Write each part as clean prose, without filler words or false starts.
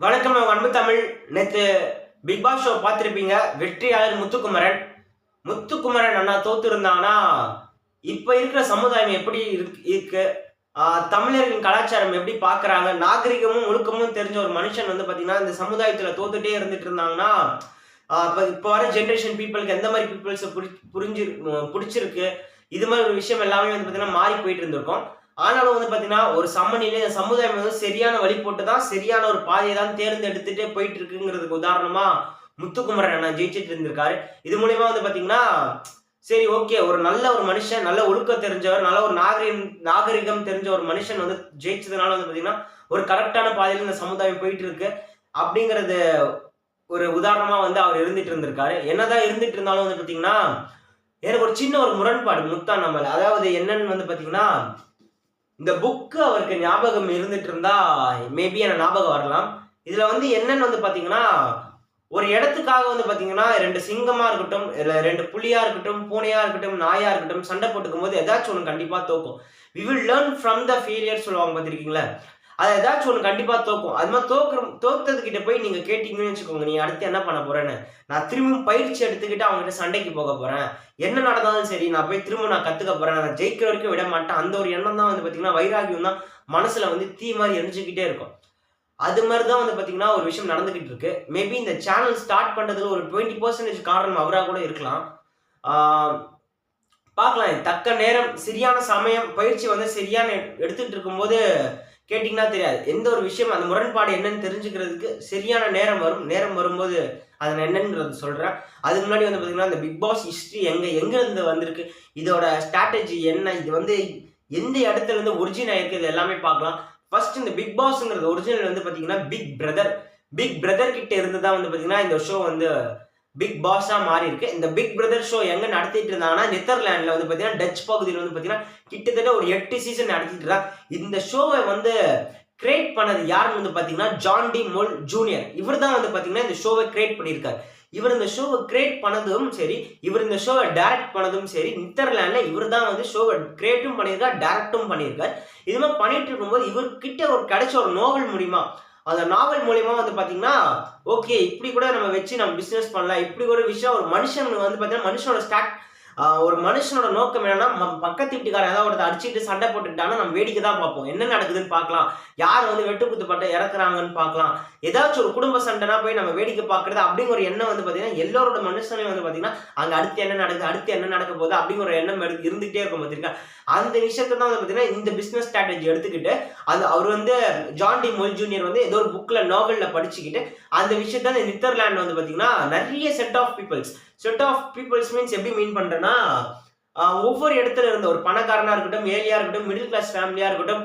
வணக்கம் அன்பு தமிழ். நேற்று பிக் பாஸ் ஷோ பார்த்துருப்பீங்க. வெற்றியாளர் முத்துக்குமரன் அண்ணா தோத்து இருந்தாங்கன்னா இப்போ இருக்கிற சமுதாயம் எப்படி இருக்கு, தமிழரின் கலாச்சாரம் எப்படி பார்க்குறாங்க, நாகரிகமும் ஒழுக்கமும் தெரிஞ்ச ஒரு மனுஷன் பார்த்தீங்கன்னா இந்த சமுதாயத்தில் தோத்துட்டே இருந்துட்டு இருந்தாங்கன்னா இப்போ வர ஜென்ரேஷன் பீப்புளுக்கு எந்த மாதிரி பீப்புள்ஸை பிடிச்சிருக்கு, இது மாதிரி ஒரு விஷயம் எல்லாமே பார்த்தீங்கன்னா மாறி போயிட்டு இருந்திருக்கும். ஆனாலும் பார்த்தீங்கன்னா ஒரு சமநிலை சமுதாயம் சரியான வழி போட்டு தான் சரியான ஒரு பாதையை தான் தேர்ந்தெடுத்துட்டே போயிட்டு இருக்குங்கிறதுக்கு உதாரணமா முத்துக்குமரன் அண்ணா ஜெயிச்சுட்டு இருந்திருக்காரு. இது மூலியமா பார்த்தீங்கன்னா சரி ஓகே, ஒரு நல்ல ஒரு மனுஷன், நல்ல ஒழுக்கம் தெரிஞ்சவர், நல்ல ஒரு நாகரிகம் தெரிஞ்ச ஒரு மனுஷன் ஜெயிச்சதுனால பார்த்தீங்கன்னா ஒரு கரெக்டான பாதையில இந்த சமுதாயம் போயிட்டு இருக்கு அப்படிங்கிறது ஒரு உதாரணமா அவர் இருந்துட்டு இருந்திருக்காரு. என்னதான் இருந்துட்டு இருந்தாலும் பார்த்தீங்கன்னா எனக்கு ஒரு சின்ன ஒரு முரண்பாடு முத்தா நம்மள. அதாவது என்னன்னு பார்த்தீங்கன்னா இந்த புக்கு அவருக்கு ஞாபகம் இருந்துட்டு இருந்தா மேபி எனக்கு ஞாபகம் வரலாம். இதுல என்னன்னு பாத்தீங்கன்னா ஒரு இடத்துக்காக பாத்தீங்கன்னா 2 சிங்கமா இருக்கட்டும், இல்ல 2 புலியா இருக்கட்டும், பூனையா இருக்கட்டும், நாயா இருக்கட்டும் சண்டை போட்டுக்கும் போது ஏதாச்சும் ஒன்று கண்டிப்பா தோக்கும். we will learn from the failure சொல்லுவாங்க பார்த்திருக்கீங்களா? அது ஏதாச்சும் ஒன்று கண்டிப்பா தோக்கும். அது மாதிரி தோத்ததுக்கிட்ட போய் நீங்க கேட்டீங்கன்னு வச்சுக்கோங்க, நீ அடுத்து என்ன பண்ண போறேன்னு, நான் திரும்பவும் பயிற்சி எடுத்துக்கிட்டு அவங்ககிட்ட சண்டைக்கு போக போறேன், என்ன நடந்தாலும் சரி நான் போய் திரும்ப நான் கத்துக்க போறேன், நான் ஜெயிக்கிற வரைக்கும் விட மாட்டேன், அந்த ஒரு எண்ணம் தான் பாத்தீங்கன்னா வைராகியம் தான் மனசுல தீ மாதிரி எரிஞ்சுக்கிட்டே இருக்கும். அது மாதிரி தான் பாத்தீங்கன்னா ஒரு விஷயம் நடந்துகிட்டு இருக்கு. மேபி இந்த சேனல் ஸ்டார்ட் பண்றதுல ஒரு 20% காரணம் அவரா கூட இருக்கலாம். பார்க்கலாம். தக்க நேரம், சரியான சமயம், பயிற்சி சரியான எடுத்துட்டு இருக்கும்போது கேட்டிங்கன்னா தெரியாது. எந்த ஒரு விஷயம் அந்த முரண்பாடு என்னன்னு தெரிஞ்சுக்கிறதுக்கு சரியான நேரம் வரும். நேரம் வரும்போது அது என்னன்றது சொல்கிறேன். அதுக்கு முன்னாடி பார்த்தீங்கன்னா இந்த பிக் பாஸ் ஹிஸ்ட்ரி எங்கேருந்து வந்திருக்கு, இதோட ஸ்ட்ராட்டஜி என்ன, இது எந்த இடத்துல இருந்து ஒரிஜின் ஆயிருக்கு, இது எல்லாமே பார்க்கலாம். ஃபர்ஸ்ட் இந்த பிக் பாஸ்ங்கிறது ஒரிஜினல் பார்த்தீங்கன்னா பிக் பிரதர் கிட்ட இருந்து தான் பார்த்தீங்கன்னா இந்த ஷோ பிக் பாஸா மாறி இருக்கு. இந்த பிக் பிரதர் ஷோ எங்க நடத்திட்டு இருந்தாங்கன்னா நெதர்லாண்ட்ல பாத்தீங்கன்னா டச் பகுதியில் பாத்தீங்கன்னா கிட்டத்தட்ட ஒரு 8 சீசன் நடத்திட்டு இருந்தாங்க. இந்த ஷோவை கிரியேட் பண்ணது யாருன்னு பாத்தீங்கன்னா ஜான் டி மோல் ஜூனியர். இவர் தான் பாத்தீங்கன்னா இந்த ஷோவை கிரியேட் பண்ணியிருக்காரு. இவர் இந்த ஷோவை கிரியேட் பண்ணதும் சரி, இவர் இந்த ஷோவை டைரக்ட் பண்ணதும் சரி, நெதர்லாண்ட்ல இவர் தான் ஷோவை கிரியேட்டும் பண்ணியிருக்காரு, டைரக்டும் பண்ணியிருக்காரு. இது மாதிரி பண்ணிட்டு இருக்கும்போது இவர்கிட்ட கிடைச்ச ஒரு நோவல் மூலியமா, அந்த நாவல் மூலியமா பாத்தீங்கன்னா ஓகே இப்படி கூட நம்ம வச்சு நம்ம பிசினஸ் பண்ணலாம், இப்படி ஒரு விஷயம் ஒரு மனுஷன் பாத்தீங்கன்னா மனுஷனோட ஒரு மனுஷனோட நோக்கம் என்னன்னா பக்கத்து வீட்டுக்காரன் ஏதாவது ஒருத்தர் அடிச்சுட்டு சண்டை போட்டுக்கிட்டாங்கன்னா நம்ம வேடிக்கை தான் பார்ப்போம், என்ன நடக்குதுன்னு பார்க்கலாம், யார் வெட்டு குத்துப்பட்டு இறக்குறாங்கன்னு பார்க்கலாம், ஏதாச்சும் ஒரு குடும்ப சண்டைனா போய் நம்ம வேடிக்கை பார்க்கறது அப்படிங்கிற ஒரு எண்ணம் பாத்தீங்கன்னா எல்லாரோட மனுஷனையும் பாத்தீங்கன்னா அங்க அடுத்து என்ன நடக்குது, அடுத்து என்ன நடக்க போகுது அப்படிங்கிற ஒரு எண்ணம் இருந்துகிட்டே இருக்கும் பாத்தீங்கன்னா. அந்த விஷயத்தை தான் பாத்தீங்கன்னா இந்த பிசினஸ் ஸ்ட்ராட்டஜி எடுத்துக்கிட்டு அவர் ஜான் டி மோல் ஜூனியர் ஏதோ ஒரு புக்ல நாவல்ல படிச்சுக்கிட்டு அந்த விஷயத்த நெதர்லாண்ட் பாத்தீங்கன்னா நிறைய செட் ஆஃப் பீப்புள்ஸ் மீன்ஸ் எப்படி மீன் பண்றேன்னா ஒவ்வொரு இடத்துல இருந்த ஒரு பணக்காரனா இருக்கட்டும், ஏழையா இருக்கட்டும், மிடில் கிளாஸ் ஃபேமிலியா இருக்கட்டும்,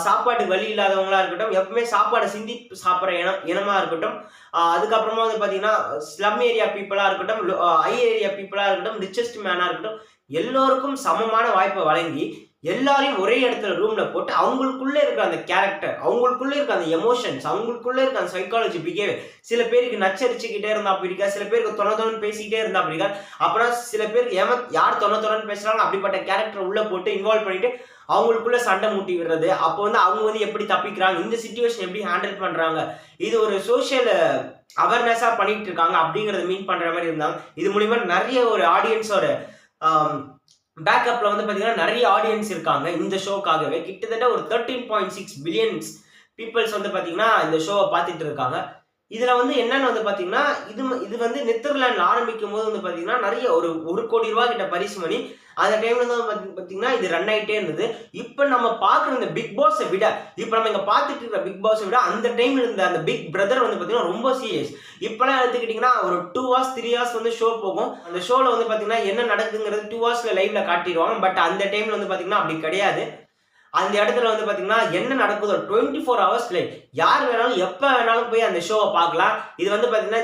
சாப்பாட்டு வழி இல்லாதவங்களா இருக்கட்டும், எப்பவுமே சாப்பாடை சிந்தி சாப்பிட்ற இனமா இருக்கட்டும், அதுக்கப்புறமா பாத்தீங்கன்னா ஸ்லம் ஏரியா பீப்புளா இருக்கட்டும், ஹை ஏரியா பீப்புளா இருக்கட்டும், ரிச்சஸ்ட் மேனா இருக்கட்டும், எல்லோருக்கும் சமமான வாய்ப்பை வழங்கி எல்லாரையும் ஒரே இடத்துல ரூம்ல போட்டு அவங்களுக்குள்ள இருக்கிற அந்த கேரக்டர், அவங்களுக்குள்ள இருக்க அந்த எமோஷன்ஸ், அவங்களுக்குள்ள இருக்க அந்த சைக்காலஜி பிஹேவியர், சில பேருக்கு நச்சரிச்சுக்கிட்டே இருந்தா பிடிக்கா, சில பேருக்கு தொண பேசிக்கிட்டே இருந்தா பிடிக்கா, அப்புறம் சில பேருக்கு யார் தொண பேசுறாங்க அப்படிப்பட்ட கேரக்டர் உள்ள போட்டு இன்வால்வ் பண்ணிட்டு அவங்களுக்குள்ள சண்டை மூட்டி விடுறது. அப்போ அவங்க எப்படி தப்பிக்கிறாங்க, இந்த சிச்சுவேஷன் எப்படி ஹேண்டில் பண்றாங்க, இது ஒரு சோசியல் அவேர்னஸா பண்ணிட்டு இருக்காங்க அப்படிங்கறத மீன் பண்ற மாதிரி இருந்தாங்க. இது மூலியமா நிறைய ஒரு ஆடியன்ஸோட பேக்கப்ல பாத்தீங்கன்னா நிறைய ஆடியன்ஸ் இருக்காங்க இந்த ஷோக்காகவே. கிட்டத்தட்ட ஒரு 13.6 பில்லியன்ஸ் பீப்புள்ஸ் பாத்தீங்கன்னா இந்த ஷோவை பார்த்துட்டு இருக்காங்க. இதுல என்னன்னு பாத்தீங்கன்னா இது நெதர்லாண்ட்ல ஆரம்பிக்கும் போது பாத்தீங்கன்னா நிறைய ஒரு கோடி ரூபாய் கிட்ட பரிசு மணி அந்த டைம்ல பாத்தீங்கன்னா இது ரன் ஆயிட்டே இருந்தது. இப்ப நம்ம பாக்குற இந்த பிக் பாஸை விட, இப்ப நம்ம இங்க பாத்துட்டு இருக்கிற பிக் பாஸை விட அந்த டைம்ல இருந்த அந்த பிக் பிரதர் பாத்தீங்கன்னா ரொம்ப சீரியஸ். இப்பெல்லாம் எடுத்துக்கிட்டீங்கன்னா ஒரு 2 hours 3 hours ஷோ போகும். அந்த ஷோல பாத்தீங்கன்னா என்ன நடக்குங்கிறது 2 hoursல லைவ்ல காட்டிடுவாங்க. பட் அந்த டைம்ல பாத்தீங்கன்னா அப்படி கிடையாது. அந்த இடத்துல பாத்தீங்கன்னா என்ன நடக்குதோ 24 hours லைவ், யார் வேணாலும் எப்ப வேணாலும் போய் அந்த ஷோவை பார்க்கலாம். இது பாத்தீங்கன்னா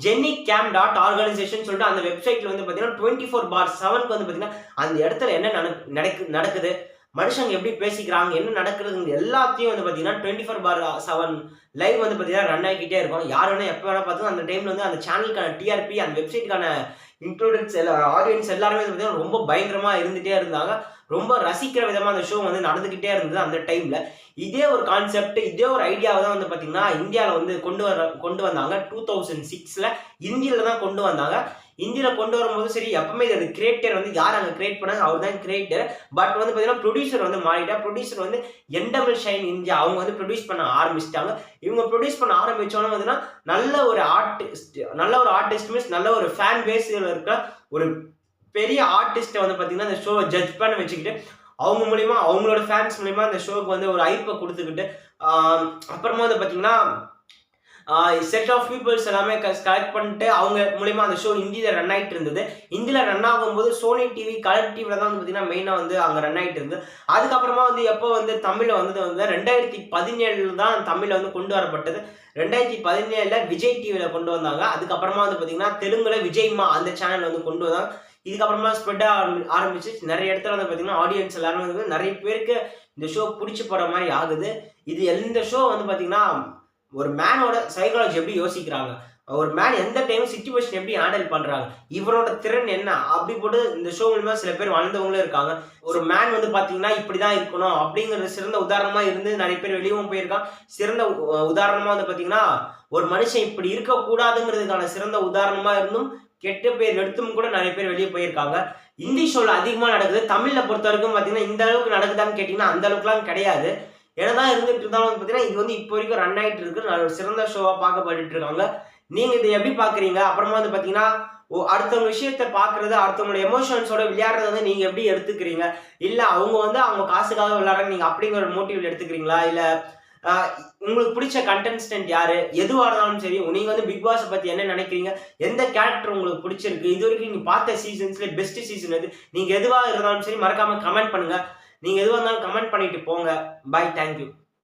jennycam.organization சொல்லிட்டு அந்த வெப்சைட்ல பாத்தீங்கன்னா 24/7 பாத்தீங்கன்னா அந்த இடத்துல என்ன நடக்குது, மனுஷங்க எப்படி பேசிக்கிறாங்க, என்ன நடக்குதுங்க எல்லாத்தையும் பாத்தீங்கன்னா 24/7 லைவ் வந்து பார்த்தீங்கன்னா ரன் ஆகிக்கிட்டே இருக்கும். யார் வேணா எப்போ வேணா பார்த்து அந்த டைமில் வந்து அந்த சேனலுக்கான டிஆர்பி அந்த வெப்சைட்டுக்கான இன்க்ளூடன்ஸ் ஆடியன்ஸ் எல்லாருமே பார்த்தீங்கன்னா ரொம்ப பயங்கரமாக இருந்துகிட்டே இருந்தாங்க. ரொம்ப ரசிக்கிற விதமாக அந்த ஷோ வந்து நடந்துக்கிட்டே இருந்தது அந்த டைமில். இதே ஒரு கான்செப்ட் இதே ஒரு ஐடியாவை தான் வந்து பார்த்தீங்கன்னா இந்தியாவில் வந்து கொண்டு வந்தாங்க 2006 இந்தியில தான் கொண்டு வந்தாங்க. இந்தியில கொண்டு வரும்போது சரி எப்பவுமே இது கிரியேட்டர் வந்து யார் அங்கே கிரியேட் பண்ணாங்க அவர் தான் கிரியேட்டர். பட் வந்து பார்த்தீங்கன்னா ப்ரொடியூசர் வந்து மாறிட்டா. ப்ரொடியூசர் வந்து என்டபிள் ஷைன் இந்தியா அவங்க வந்து ப்ரொடியூஸ் பண்ண ஆரம்பிச்சிட்டாங்க. இவங்க ப்ரொடியூஸ் பண்ண ஆரம்பிச்சோன்னா பார்த்தீங்கன்னா நல்ல ஒரு ஆர்டிஸ்ட் மீன்ஸ் நல்ல ஒரு ஃபேன் பேஸில் இருக்க ஒரு பெரிய ஆர்டிஸ்ட்டை வந்து பார்த்தீங்கன்னா இந்த ஷோவை ஜட்ஜ் பண்ண வச்சுக்கிட்டு அவங்க மூலியமா அவங்களோட ஃபேன்ஸ் மூலியமா இந்த ஷோவுக்கு வந்து ஒரு ஐப்பை கொடுத்துக்கிட்டு அப்புறமா வந்து பார்த்தீங்கன்னா செட் ஆஃப் பீப்புள்ஸ் எல்லாமே கலெக்ட் பண்ணிட்டு அவங்க மூலியமா அந்த ஷோ ஹிந்தியில் ரன் ஆகிட்டு இருந்தது. ஹிந்தியில் ரன் ஆகும்போது சோனி டிவி கலர் டிவியில் தான் வந்து பார்த்தீங்கன்னா மெயினாக வந்து அங்கே ரன் ஆகிட்டு இருந்தது. அதுக்கப்புறமா வந்து எப்போ வந்து தமிழில் வந்தது வந்து 2017 தான் தமிழில் வந்து கொண்டு வரப்பட்டது. 2017 விஜய் டிவியில் கொண்டு வந்தாங்க. அதுக்கப்புறமா வந்து பார்த்தீங்கன்னா தெலுங்குல விஜய்மா அந்த சேனல் வந்து கொண்டு வந்தாங்க. இதுக்கப்புறமா ஸ்ப்ரெட் ஆரம்பிச்சு நிறைய இடத்துல வந்து பார்த்தீங்கன்னா ஆடியன்ஸ் எல்லாரும் வந்து நிறைய பேருக்கு இந்த ஷோ பிடிச்சி போகிற மாதிரி ஆகுது. இது எந்த ஷோ வந்து பார்த்தீங்கன்னா ஒரு மேனோட சைக்காலஜி எப்படி யோசிக்கிறாங்க, ஒரு மேன் எந்த டைம் சிச்சுவேஷன் எப்படி ஹேண்டில் பண்றாங்க, இவரோட திறன் என்ன அப்படி போட்டு இந்த ஷோ மூலமா சில பேர் வாழ்ந்தவங்களும் இருக்காங்க. ஒரு மேன் வந்து பாத்தீங்கன்னா இப்படிதான் இருக்கணும் அப்படிங்கிறது சிறந்த உதாரணமா இருந்து நிறைய பேர் வெளியவும் போயிருக்கான். சிறந்த உதாரணமா வந்து பாத்தீங்கன்னா ஒரு மனுஷன் இப்படி இருக்க கூடாதுங்கிறதுக்கான சிறந்த உதாரணமா இருந்தும் கெட்ட பேர் எடுத்தும் கூட நிறைய பேர் வெளியே போயிருக்காங்க. இந்தி ஷோல அதிகமா நடக்குது. தமிழ்ல பொறுத்த வரைக்கும் பாத்தீங்கன்னா இந்த அளவுக்கு நடக்குதான்னு கேட்டீங்கன்னா அந்த அளவுக்குலாம் கிடையாது. என்னதான் இருந்துட்டு இருந்தாலும் பார்த்தீங்கன்னா இது வந்து இப்போ வரைக்கும் ரன் ஆகிட்டு இருக்கு. சிறந்த ஷோவா பார்க்கப்பட்டு இருக்காங்க. நீங்க இதை எப்படி பாக்குறீங்க? அப்புறமா வந்து பாத்தீங்கன்னா அடுத்தவங்க விஷயத்த பாக்குறது அடுத்தவங்களோட எமோஷன்ஸோட விளையாடுறத வந்து நீங்க எப்படி எடுத்துக்கிறீங்க? இல்ல அவங்க வந்து அவங்க காசுக்காக விளையாடுறாங்க நீங்க அப்படிங்கிற ஒரு மோட்டிவ்ல எடுத்துக்கிறீங்களா? இல்ல உங்களுக்கு பிடிச்ச கண்டெஸ்டன்ட் யாரு? எதுவா இருந்தாலும் சரி நீங்க வந்து பிக் பாஸ் பத்தி என்ன நினைக்கிறீங்க? எந்த கேரக்டர் உங்களுக்கு பிடிச்சிருக்கு? இது வரைக்கும் நீங்க பார்த்த சீசன்ஸ்ல பெஸ்ட் சீசன் எது? நீங்க எதுவா இருந்தாலும் சரி மறக்காம கமெண்ட் பண்ணுங்க. நீங்க எதுவாக இருந்தாலும் கமெண்ட் பண்ணிட்டு போங்க. பாய், தேங்க்யூ.